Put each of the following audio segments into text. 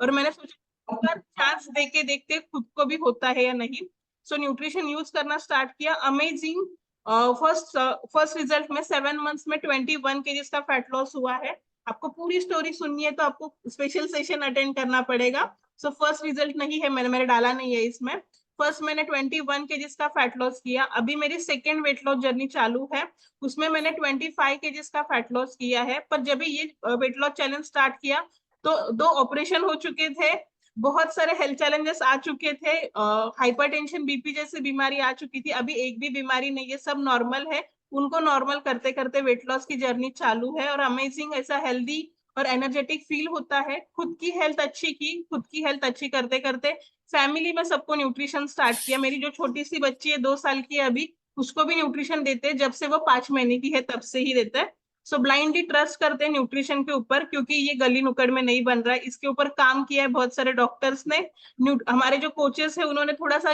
और मैंने सोचा चांस देके देखते खुद को भी होता है या नहीं। सो न्यूट्रिशन यूज करना स्टार्ट किया। अमेजिंग। फर्स्ट फर्स्ट रिजल्ट में 7 मंथ्स में 21 kg का फैट लॉस हुआ है। आपको पूरी स्टोरी सुननी है तो आपको स्पेशल सेशन अटेंड करना पड़ेगा। सो फर्स्ट रिजल्ट नहीं है, मैंने डाला नहीं है इसमें। फर्स्ट मैंने 21 kg का फैट लॉस किया। अभी मेरी सेकेंड वेट लॉस जर्नी चालू है, उसमें मैंने 25 kg का फैट लॉस किया है। पर जब ये वेट लॉस चैलेंज स्टार्ट किया तो 2 ऑपरेशन हो चुके थे, बहुत सारे हेल्थ चैलेंजेस आ चुके थे, हाइपरटेंशन बीपी जैसी बीमारी आ चुकी थी। अभी एक भी बीमारी नहीं है, सब नॉर्मल है। उनको नॉर्मल करते करते वेट लॉस की जर्नी चालू है और अमेजिंग ऐसा हेल्दी और एनर्जेटिक फील होता है। खुद की हेल्थ अच्छी की, खुद की हेल्थ अच्छी करते करते फैमिली में सबको न्यूट्रिशन स्टार्ट किया। मेरी जो छोटी सी बच्ची है 2 साल की है अभी, उसको भी न्यूट्रिशन देते हैं, जब से वो 5 महीने की है तब से ही देता है। सो ब्लाइंडली ट्रस्ट करते हैं न्यूट्रिशन के ऊपर, क्योंकि ये गली नुक्कड़ में नहीं बन रहा है। इसके ऊपर काम किया है बहुत सारे डॉक्टर्स ने, हमारे जो कोचेस है उन्होंने थोड़ा सा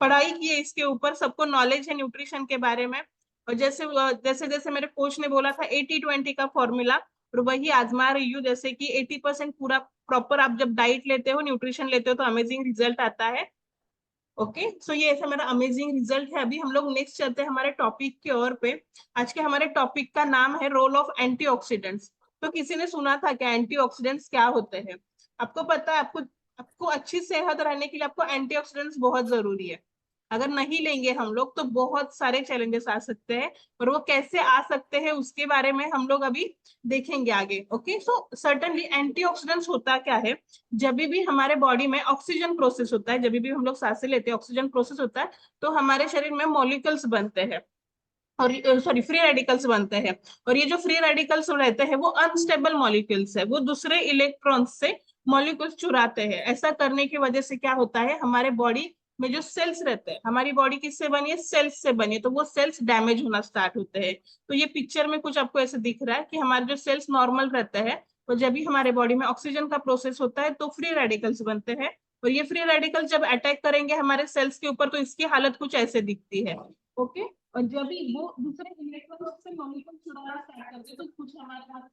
पढ़ाई की है इसके ऊपर, सबको नॉलेज है न्यूट्रिशन के बारे में। और जैसे जैसे जैसे मेरे कोच ने बोला था 80-20 का फॉर्मूला, और वही आजमा रही हूँ। जैसे कि 80% पूरा प्रॉपर आप जब डाइट लेते हो, न्यूट्रिशन लेते हो, तो अमेजिंग रिजल्ट आता है। ओके, सो ये ऐसा मेरा अमेजिंग रिजल्ट है। अभी हम लोग नेक्स्ट चलते हैं हमारे टॉपिक की ओर पे। आज के हमारे टॉपिक का नाम है रोल ऑफ एंटीऑक्सीडेंट्स। तो किसी ने सुना था क्या एंटीऑक्सीडेंट्स क्या होते हैं? आपको पता है? आपको आपको अच्छी सेहत रहने के लिए आपको एंटीऑक्सीडेंट्स बहुत जरूरी है। अगर नहीं लेंगे हम लोग तो बहुत सारे चैलेंजेस आ सकते हैं, और वो कैसे आ सकते हैं उसके बारे में हम लोग अभी देखेंगे आगे। ओके, सो सर्टनली एंटीऑक्सीडेंट्स होता क्या है? जब भी हमारे बॉडी में ऑक्सीजन प्रोसेस होता है, जब भी हम लोग सांसें लेते हैं ऑक्सीजन प्रोसेस होता है, तो हमारे शरीर में मॉलिक्यूल्स बनते हैं, और सॉरी फ्री रेडिकल्स बनते हैं। और ये जो फ्री रेडिकल्स रहते हैं वो अनस्टेबल मॉलिक्यूल्स है, वो दूसरे इलेक्ट्रॉन्स से मॉलिक्यूल्स चुराते हैं। ऐसा करने की वजह से क्या होता है, हमारे बॉडी में जो सेल्स रहते हैं, हमारी बॉडी किससे बनी है? सेल्स से बनी है, तो वो सेल्स डैमेज होना स्टार्ट होते हैं। तो ये पिक्चर में कुछ आपको ऐसे दिख रहा है कि हमारे जो सेल्स नॉर्मल रहते हैं, तो जब भी हमारे बॉडी में ऑक्सीजन का प्रोसेस होता है तो फ्री रेडिकल्स बनते हैं। और ये फ्री रेडिकल जब अटैक करेंगे हमारे सेल्स के ऊपर तो इसकी हालत कुछ ऐसे दिखती है। ओके, और जब भी वो दूसरे इलेक्ट्रॉन से मॉलिक्यूल छुड़ाना स्टार्ट करते हैं तो कुछ हमारे पास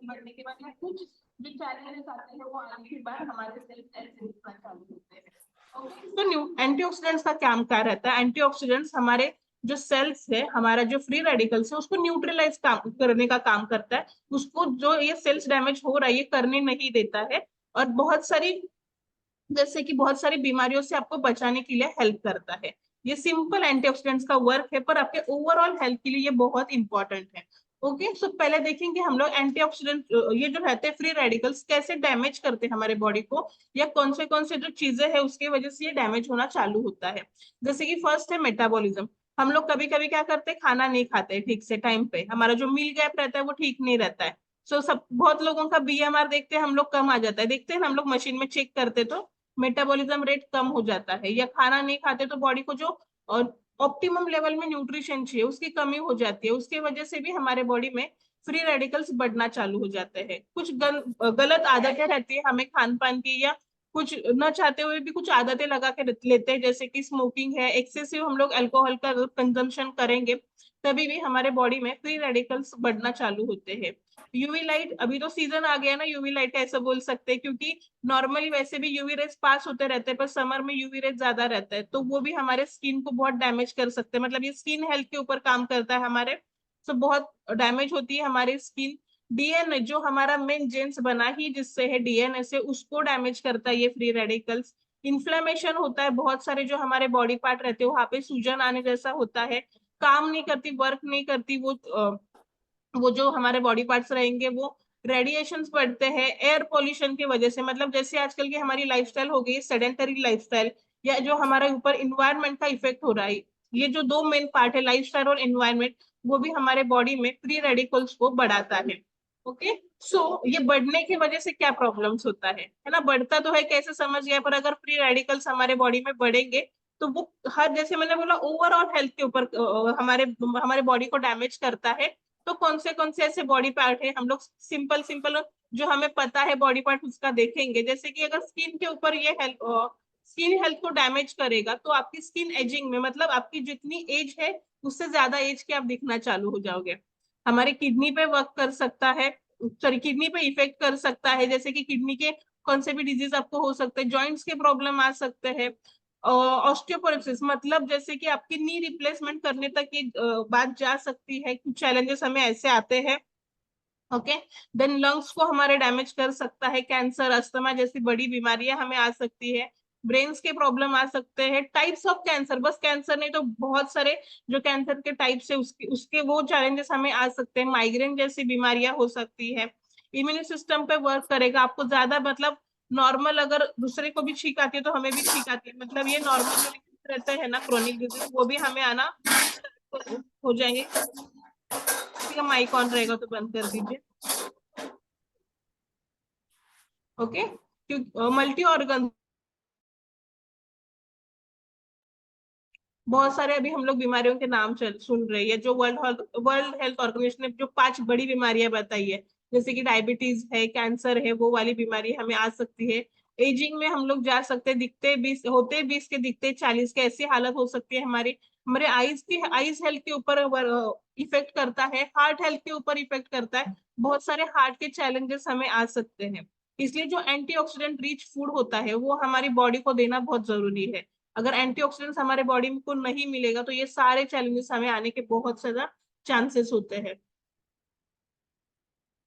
बढ़ने के बाद कुछ जो चैलेंजेस आते हैं वो आने के बाद हमारे सेल्स ऐसे दिखना चालू होते हैं। ओके, तो न्यू एंटीऑक्सीडेंट्स का क्या काम रहता है? एंटीऑक्सीडेंट्स हमारे जो सेल्स है, हमारा जो फ्री रेडिकल्स है, उसको न्यूट्रलाइज काम करने का काम करता है। उसको जो ये सेल्स डैमेज हो रहा है ये करने नहीं देता है, और बहुत सारी, जैसे कि बहुत सारी बीमारियों से आपको बचाने के लिए हेल्प करता है। ये सिंपल एंटीऑक्सीडेंट्स का वर्क है, पर आपके ओवरऑल हेल्थ के लिए ये बहुत इंपॉर्टेंट है। ओके, सो पहले देखेंगे हम लोग एंटीऑक्सीडेंट ये जो रहते हैं फ्री रेडिकल्स कैसे डैमेज करते हैं हमारे बॉडी को, या कौन से जो चीजें हैं उसकी वजह से ये डैमेज होना चालू होता है। जैसे कि फर्स्ट है मेटाबॉलिज्म। हम लोग कभी कभी क्या करते हैं, खाना नहीं खाते ठीक से टाइम पे, हमारा जो मील गैप रहता है वो ठीक नहीं रहता है। सो सब बहुत लोगों का बीएमआर देखते हैं हम लोग कम आ जाता है, देखते हैं ना हम लोग मशीन में चेक करते तो मेटाबॉलिज्म रेट कम हो जाता है। या खाना नहीं खाते तो बॉडी को जो ऑप्टिमम लेवल में न्यूट्रिशन चाहिए उसकी कमी हो जाती है, उसकी वजह से भी हमारे बॉडी में फ्री रेडिकल्स बढ़ना चालू हो जाते हैं। कुछ गलत आदतें रहती है हमें खान पान की, या कुछ न चाहते हुए भी कुछ आदतें लगा के लेते हैं, जैसे कि स्मोकिंग है, एक्सेसिव हम लोग अल्कोहल का कंजम्पशन करेंगे तभी भी हमारे बॉडी में फ्री रेडिकल्स बढ़ना चालू होते हैं। यूवी लाइट, अभी तो सीजन आ गया ना यूवी लाइट का, ऐसा बोल सकते हैं, क्योंकि नॉर्मली वैसे भी यूवी रेज पास होते रहते हैं, पर समर में यूवी रेज ज्यादा रहता है तो वो भी हमारे स्किन को बहुत डैमेज कर सकते हैं। मतलब ये स्किन हेल्थ के ऊपर काम करता है हमारे, तो बहुत डैमेज होती है हमारी स्किन। डीएनए जो हमारा मेन जेन्स बना ही जिससे है, डीएनए से, उसको डैमेज करता है ये फ्री रेडिकल्स। इन्फ्लेमेशन होता है, बहुत सारे जो हमारे बॉडी पार्ट रहते हैं वहां पे सूजन आने जैसा होता है, काम नहीं करती, वर्क नहीं करती वो जो हमारे बॉडी पार्ट्स रहेंगे वो। रेडिएशंस बढ़ते हैं एयर पोल्यूशन की वजह से, मतलब जैसे आजकल की हमारी लाइफस्टाइल हो गई सेडेंटरी लाइफस्टाइल, या जो हमारे ऊपर इन्वायरमेंट का इफेक्ट हो रहा है, ये जो दो मेन पार्ट है लाइफस्टाइल और इन्वायरमेंट, वो भी हमारे बॉडी में फ्री रेडिकल्स को बढ़ाता है। ओके, सो ये बढ़ने की वजह से क्या प्रॉब्लम्स होता है ना? बढ़ता तो है कैसे समझ गया, पर अगर फ्री रेडिकल्स हमारे बॉडी में बढ़ेंगे तो वो हर, जैसे मैंने बोला, ओवरऑल हेल्थ के ऊपर हमारे हमारे बॉडी को डैमेज करता है। तो कौन से ऐसे बॉडी पार्ट है, हम लोग सिंपल सिंपल जो हमें पता है बॉडी पार्ट उसका देखेंगे। जैसे कि अगर स्किन के ऊपर ये हेल्थ, स्किन हेल्थ को डैमेज करेगा तो आपकी स्किन एजिंग में, मतलब आपकी जितनी एज है उससे ज्यादा एज के आप दिखना चालू हो जाओगे। हमारे किडनी पे वर्क कर सकता है, सॉरी किडनी पे इफेक्ट कर सकता है, जैसे कि किडनी के कौन से भी डिजीज आपको हो सकते हैं, जॉइंट्स के प्रॉब्लम आ सकते हैं, ऑस्टियोपोरोसिस मतलब जैसे कि आपकी नी रिप्लेसमेंट करने तक ये बात जा सकती है, कुछ चैलेंजेस हमें ऐसे आते हैं। ओके, देन लंग्स को हमारे डैमेज कर सकता है, कैंसर अस्थमा जैसी बड़ी बीमारियां हमें आ सकती है, ब्रेन्स के प्रॉब्लम आ सकते हैं, टाइप्स ऑफ कैंसर, बस कैंसर नहीं तो बहुत सारे जो कैंसर के टाइप्स है उसके उसके वो चैलेंजेस हमें आ सकते हैं, माइग्रेन जैसी बीमारियां हो सकती है, इम्यून सिस्टम पे वर्क करेगा आपको ज्यादा, मतलब नॉर्मल अगर दूसरे को भी छींक आती है तो हमें भी छींक आती है, मतलब ये नॉर्मल जो disease रहते हैं ना क्रोनिक डिजीज वो भी हमें आना हो जाएंगे। किसी का माइक ऑन रहेगा तो बंद कर दीजिए। ओके, क्योंकि मल्टी ऑर्गन बहुत सारे अभी हम लोग बीमारियों के नाम सुन रहे हैं, जो वर्ल्ड हेल्थ ऑर्गेनाइजेशन ने जो 5 बड़ी बीमारियां बताई है, जैसे कि डायबिटीज है, कैंसर है, वो वाली बीमारी हमें आ सकती है। एजिंग में हम लोग जा सकते हैं, दिखते 20 होते 20 के दिखते 40 के, ऐसी हालत हो सकती है हमारी। हमारे आईज हेल्थ के ऊपर इफेक्ट करता है, हार्ट हेल्थ के ऊपर इफेक्ट करता है, बहुत सारे हार्ट के चैलेंजेस हमें आ सकते हैं। इसलिए जो एंटीऑक्सीडेंट रिच फूड होता है वो हमारी बॉडी को देना बहुत जरूरी है। अगर एंटीऑक्सीडेंट्स हमारे बॉडी को नहीं मिलेगा तो ये सारे चैलेंजेस हमें आने के बहुत ज्यादा चांसेस होते हैं।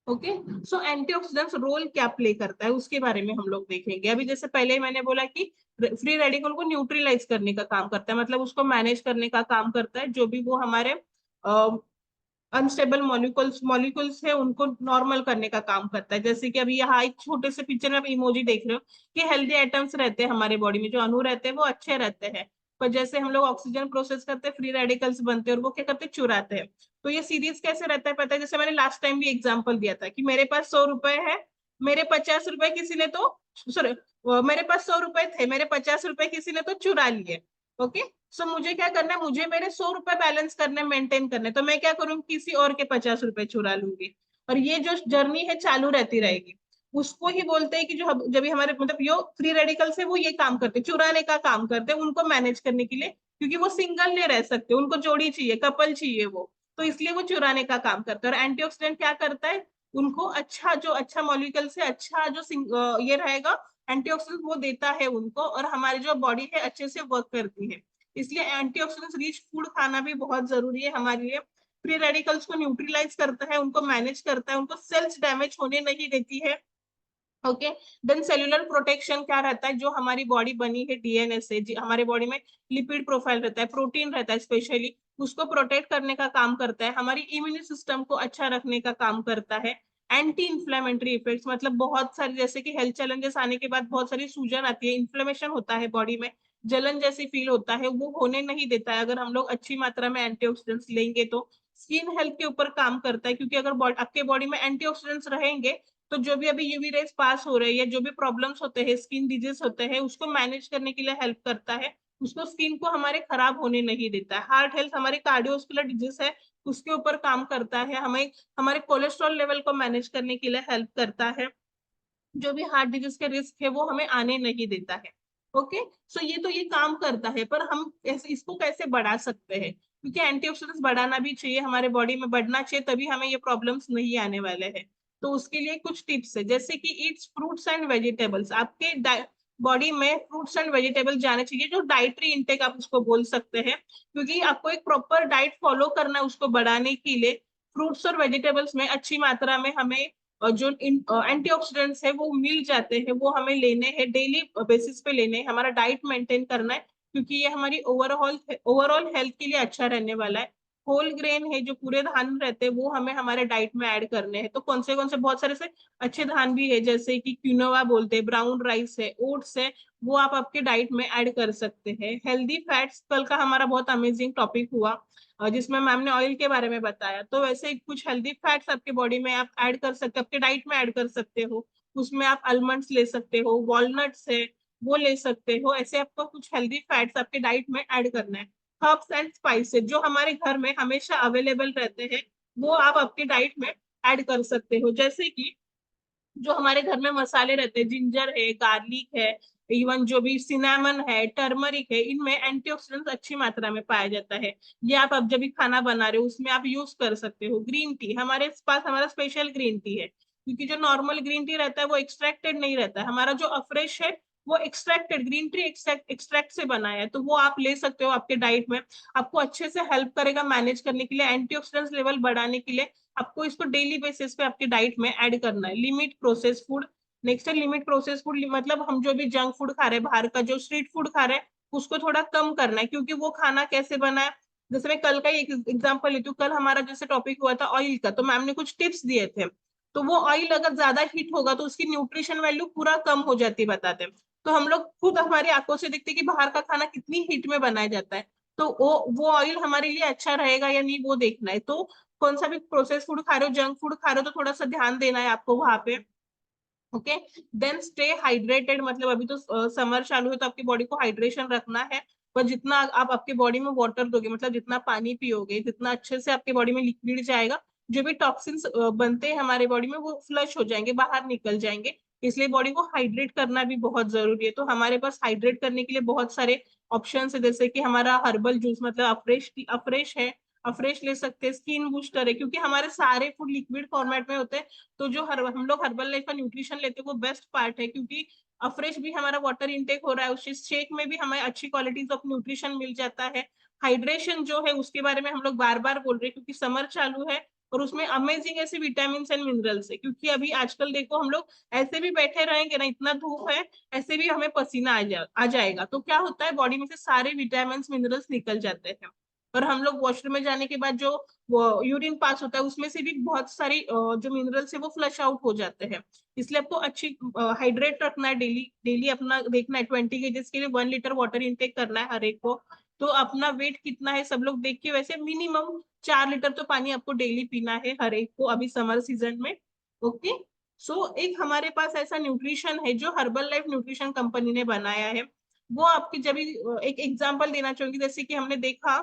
ओके, सो एंटीऑक्सीडेंट्स रोल क्या प्ले करता है उसके बारे में हम लोग देखेंगे। अभी जैसे पहले ही मैंने बोला कि फ्री रेडिकल को न्यूट्रलाइज करने का काम करता है, मतलब उसको मैनेज करने का काम करता है, जो भी वो हमारे अनस्टेबल मॉलिक्यूल्स है उनको नॉर्मल करने का काम करता है। जैसे कि अभी यहाँ एक छोटे से पिक्चर में आप इमोजी देख रहे हो कि हेल्दी आइटम्स रहते हैं हमारे बॉडी में, जो अणु रहते हैं वो अच्छे रहते हैं, पर जैसे हम लोग ऑक्सीजन प्रोसेस करते हैं फ्री रेडिकल्स बनते हैं और वो क्या करते हैं, चुराते हैं। तो ये सीरीज कैसे रहता है पता है, जैसे मैंने लास्ट टाइम भी एग्जाम्पल दिया था कि मेरे पास 100 रुपए है, मेरे 50 रुपए किसी ने तो सॉरी, मेरे पास 100 रुपए थे, मेरे 50 रुपए किसी ने तो चुरा लिए। ओके, सो मुझे क्या करना है, मुझे मेरे 100 रुपए बैलेंस करने मेंटेन करने, तो मैं क्या करूंगी, किसी और के 50 रुपए चुरा लूंगी, और ये जो जर्नी है चालू रहती रहेगी। उसको ही बोलते हैं कि जो जब भी हमारे मतलब यो फ्री रेडिकल से वो ये काम करते हैं, चुराने का काम करते हैं उनको मैनेज करने के लिए, क्योंकि वो सिंगल नहीं रह सकते, उनको जोड़ी चाहिए, कपल चाहिए वो, तो इसलिए वो चुराने का काम करता है। और एंटीऑक्सीडेंट क्या करता है, उनको अच्छा जो अच्छा मॉलिक्यूल से अच्छा जो ये रहेगा एंटीऑक्सीडेंट वो देता है उनको, और हमारी जो बॉडी है अच्छे से वर्क करती है। इसलिए एंटीऑक्सीडेंट्स रिच फूड खाना भी बहुत जरूरी है हमारे लिए। फ्री रेडिकल्स को न्यूट्रलाइज करता है, उनको मैनेज करता है, उनको सेल्स डैमेज होने नहीं देती है। ओके, देन सेल्यूलर प्रोटेक्शन क्या रहता है, जो हमारी बॉडी बनी है डीएनए से, हमारे बॉडी में लिपिड प्रोफाइल रहता है, प्रोटीन रहता है स्पेशली, उसको प्रोटेक्ट करने का काम करता है, हमारी इम्यून सिस्टम को अच्छा रखने का काम करता है। एंटी इंफ्लेमेटरी इफेक्ट्स मतलब बहुत सारे, जैसे कि हेल्थ चैलेंजेस आने के बाद बहुत सारी सूजन आती है, इन्फ्लेमेशन होता है बॉडी में, जलन जैसी फील होता है, वो होने नहीं देता है अगर हम लोग अच्छी मात्रा में एंटीऑक्सीडेंट्स लेंगे तो। स्किन हेल्थ के ऊपर काम करता है, क्योंकि अगर आपके बॉडी में एंटीऑक्सीडेंट्स रहेंगे तो जो भी अभी यूवी रेस पास हो रही है, जो भी प्रॉब्लम्स होते हैं, स्किन डिजीज होते हैं, उसको मैनेज करने के लिए हेल्प करता है, उसको स्किन को हमारे खराब होने नहीं देता है। हार्ट हेल्थ हमारी कार्डियोस्कुलर डिजीज है उसके ऊपर काम करता है, हमें हमारे कोलेस्ट्रॉल लेवल को मैनेज करने के लिए हेल्प करता है, जो भी हार्ट डिजीज के रिस्क है वो हमें आने नहीं देता है। ओके, सो ये तो ये काम करता है, पर हम इसको कैसे बढ़ा सकते हैं, क्योंकि एंटीऑक्सीडेंट्स बढ़ाना भी चाहिए, हमारे बॉडी में बढ़ना चाहिए, तभी हमें ये प्रॉब्लम्स नहीं आने वाले हैं। तो उसके लिए कुछ टिप्स है, जैसे कि ईट्स फ्रूट्स एंड वेजिटेबल्स, आपके बॉडी में फ्रूट्स एंड वेजिटेबल जाने चाहिए, जो डाइटरी इंटेक आप उसको बोल सकते हैं, क्योंकि आपको एक प्रॉपर डाइट फॉलो करना है उसको बढ़ाने के लिए। फ्रूट्स और वेजिटेबल्स में अच्छी मात्रा में हमें और जो एंटीऑक्सीडेंट्स है वो मिल जाते हैं, वो हमें लेने हैं, डेली बेसिस पे लेने हैं, हमारा डाइट मेंटेन करना है, क्योंकि ये हमारी ओवरऑल हेल्थ के लिए अच्छा रहने वाला है। होल ग्रेन है, जो पूरे धान रहते हैं वो हमें हमारे डाइट में ऐड करने हैं, तो कौन से बहुत सारे से अच्छे धान भी है, जैसे कि क्विनोआ बोलते हैं, ब्राउन राइस है, ओट्स है, वो आप आपके डाइट में ऐड कर सकते हैं। हेल्दी फैट्स, कल का हमारा बहुत अमेजिंग टॉपिक हुआ जिसमें मैम ने ऑयल के बारे में बताया, तो वैसे कुछ हेल्दी फैट्स आपके बॉडी में आप ऐड कर सकते हो, आपके डाइट में ऐड कर सकते हो। उसमें आप आलमंड्स ले सकते हो, वॉलनट्स है वो ले सकते हो, ऐसे आपको कुछ हेल्दी फैट्स आपके डाइट में ऐड करना है। हर्ब्स एंड स्पाइसेस जो हमारे घर में हमेशा अवेलेबल रहते हैं, वो आप आपके डाइट में ऐड कर सकते हो, जैसे कि जो हमारे घर में मसाले रहते हैं, जिंजर है, गार्लिक है, इवन जो भी सिनेमन है, टर्मरिक है, इनमें एंटीऑक्सीडेंट्स अच्छी मात्रा में पाया जाता है। ये आप अब जब भी खाना बना रहे हो उसमें आप यूज कर सकते हो। ग्रीन टी, हमारे पास हमारा स्पेशल ग्रीन टी है, क्योंकि जो नॉर्मल ग्रीन टी रहता है वो एक्सट्रैक्टेड नहीं रहता है। हमारा जो अफ्रेश है वो एक्सट्रैक्टेड ग्रीन टी एक्सट्रैक्ट से बना है, तो वो आप ले सकते हो आपके डाइट में। आपको अच्छे से हेल्प करेगा मैनेज करने के लिए, एंटीऑक्सीडेंट्स लेवल बढ़ाने के लिए। आपको इसको डेली बेसिस पे आपके डाइट में ऐड करना है। Limit process food. नेक्स्ट है लिमिट प्रोसेस फूड, मतलब हम जो भी जंक फूड खा रहे हैं, बाहर का जो स्ट्रीट फूड खा रहे हैं, उसको थोड़ा कम करना है। क्योंकि वो खाना कैसे बना है, जैसे मैं कल का ही एक एग्जांपल लेती हूँ। कल हमारा जैसे टॉपिक हुआ था ऑयल का, तो मैम ने कुछ टिप्स दिए थे। तो वो ऑयल अगर ज्यादा हीट होगा तो उसकी न्यूट्रिशन वैल्यू पूरा कम हो जाती है, बताते हैं। तो हम लोग खुद हमारी आंखों से देखते हैं कि बाहर का खाना कितनी हीट में बनाया जाता है। तो वो ऑयल हमारे लिए अच्छा रहेगा या नहीं वो देखना है। तो कौन सा भी प्रोसेस फूड खा रहे हो, जंक फूड खा रहे हो, तो थोड़ा सा ध्यान देना है आपको वहां पे। ओके। देन स्टे हाइड्रेटेड, मतलब अभी तो समर चालू है तो आपकी बॉडी को हाइड्रेशन रखना है। पर जितना आप आपके बॉडी में वाटर दोगे, मतलब जितना पानी पियोगे, जितना अच्छे से आपके बॉडी में लिक्विड जाएगा, जो भी टॉक्सिन्स बनते हैं हमारे बॉडी में वो फ्लश हो जाएंगे, बाहर निकल जाएंगे। इसलिए बॉडी को हाइड्रेट करना भी बहुत जरूरी है। तो हमारे पास हाइड्रेट करने के लिए बहुत सारे ऑप्शन है, जैसे कि हमारा हर्बल जूस, मतलब अफ्रेश अफ्रेश है, अफ्रेश ले सकते हैं। स्किन बूस्टर है, क्योंकि हमारे सारे फूड लिक्विड फॉर्मेट में होते हैं। तो जो हम लोग हर्बल लाइफ का न्यूट्रिशन लेते हैं वो बेस्ट पार्ट है, क्योंकि अफ्रेश भी हमारा वाटर इनटेक हो रहा है, उस शेक में भी हमें अच्छी क्वालिटीज ऑफ न्यूट्रिशन मिल जाता है। हाइड्रेशन जो है उसके बारे में हम लोग बार बार बोल रहे हैं, क्योंकि समर चालू है और उसमें अमेजिंग ऐसे विटामिन एंड मिनरल्स है। क्योंकि अभी आजकल देखो हम लोग ऐसे भी बैठे रहेंगे ना, इतना धूप है, ऐसे भी हमें पसीना आ जाएगा। तो क्या होता है, बॉडी में से सारे विटामिन मिनरल्स निकल जाते हैं। और हम लोग वॉशरूम में जाने के बाद जो वो यूरिन पास होता है उसमें से भी बहुत सारी जो मिनरल्स है वो फ्लश आउट हो जाते हैं। इसलिए आपको अच्छी हाइड्रेट रखना है। डेली डेली अपना देखना है, 20 केजीज के लिए 1 लीटर वाटर इनटेक करना है हर एक को। तो अपना वेट कितना है सब लोग देख के, वैसे मिनिमम 4 लीटर तो पानी आपको डेली पीना है हर एक को, अभी समर सीजन में। ओके। सो एक हमारे पास ऐसा न्यूट्रिशन है जो हर्बल लाइफ न्यूट्रिशन कंपनी ने बनाया है। वो आपकी जब एक एग्जांपल देना चाहूंगी, जैसे कि हमने देखा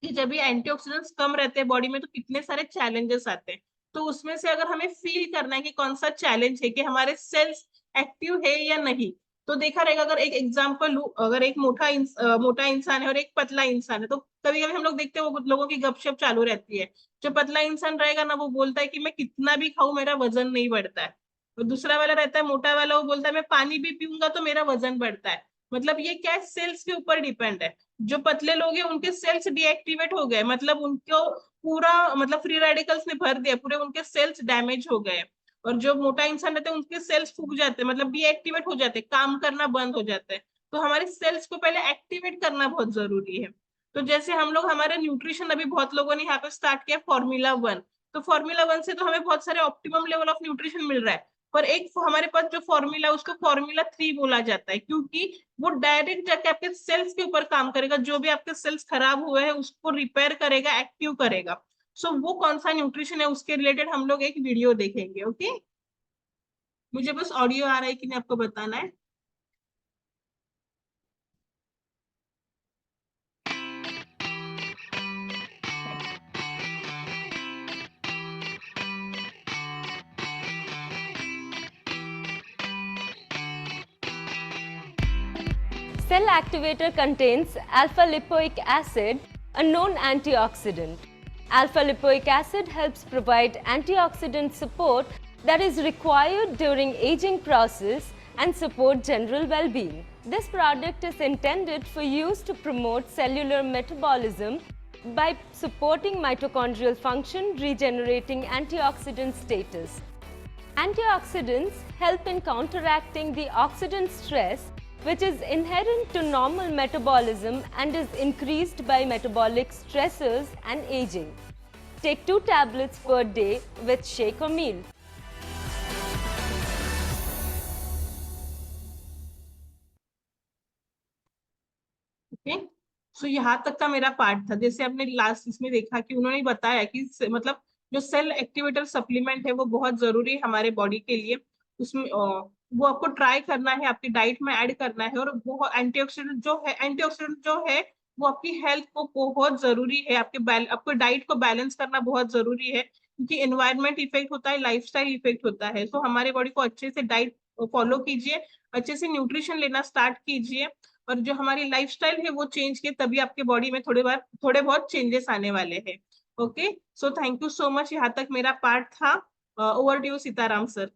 कि जब भी एंटीऑक्सीडेंट्स कम रहते हैं बॉडी में तो कितने सारे चैलेंजेस आते हैं। तो उसमें से अगर हमें फील करना है कि कौन सा चैलेंज है, कि हमारे सेल्स एक्टिव है या नहीं, तो देखा रहेगा। अगर एक एग्जांपल लूं, अगर एक मोटा इंसान है और एक पतला इंसान है, तो कभी कभी हम लोग देखते हैं वो लोगों की गपशप चालू रहती है। जो पतला इंसान रहेगा ना, वो बोलता है कि मैं कितना भी खाऊं मेरा वजन नहीं बढ़ता है। और दूसरा वाला रहता है मोटा वाला, वो बोलता है मैं पानी भी पीऊंगा तो मेरा वजन बढ़ता है। मतलब ये क्या है, सेल्स के ऊपर डिपेंड है। जो पतले लोग हैं उनके सेल्स डीएक्टिवेट हो गए, मतलब उनको पूरा, मतलब फ्री रेडिकल्स ने भर दिया पूरे, उनके सेल्स डैमेज हो गए। और जो मोटा इंसान रहते हैं उनके सेल्स फूक जाते हैं, मतलब डीएक्टिवेट हो जाते हैं, काम करना बंद हो जाता है। तो हमारे सेल्स को पहले एक्टिवेट करना बहुत जरूरी है। तो जैसे हम लोग हमारे न्यूट्रिशन, अभी बहुत लोगों ने यहाँ पे स्टार्ट किया फॉर्मूला 1। तो फॉर्मूला 1 से तो हमें बहुत सारे ऑप्टिमम लेवल ऑफ न्यूट्रिशन मिल रहा है। पर एक हमारे पास जो फॉर्मूला उसको फॉर्मूला 3 बोला जाता है, क्योंकि वो डायरेक्ट जाके आपके सेल्स के ऊपर काम करेगा, जो भी आपके सेल्स खराब हुए हैं उसको रिपेयर करेगा, एक्टिव करेगा। सो वो कौन सा न्यूट्रिशन है उसके रिलेटेड हम लोग एक वीडियो देखेंगे। ओके। मुझे बस ऑडियो आ रहा है कि नहीं आपको बताना है। Cell activator contains alpha-lipoic acid, a known antioxidant. Alpha-lipoic acid helps provide antioxidant support that is required during aging process and support general well-being. This product is intended for use to promote cellular metabolism by supporting mitochondrial function, regenerating antioxidant status. Antioxidants help in counteracting the oxidant stress, which is inherent to normal metabolism and is increased by metabolic stressors and aging. Take 2 tablets per day with shake or meal. Okay. So यहाँ तक का मेरा part था। जैसे आपने last इसमें देखा कि उन्होंने बताया कि मतलब जो सेल एक्टिवेटर सप्लीमेंट है वो बहुत जरूरी है हमारे बॉडी के लिए। उसमें वो आपको ट्राई करना है, आपकी डाइट में ऐड करना है। और वो एंटीऑक्सीडेंट जो है वो आपकी हेल्थ को बहुत जरूरी है। आपको डाइट को बैलेंस करना बहुत जरूरी है, क्योंकि एनवायरमेंट इफेक्ट होता है, लाइफस्टाइल इफेक्ट होता है। तो हमारे बॉडी को अच्छे से डाइट फॉलो कीजिए, अच्छे से न्यूट्रिशन लेना स्टार्ट कीजिए। और जो हमारी लाइफस्टाइल है वो चेंज किए, तभी आपके बॉडी में थोड़े बहुत चेंजेस आने वाले हैं। Okay. So thank you so much, यहाँ तक मेरा पार्ट था। Over to you Sitaram sir.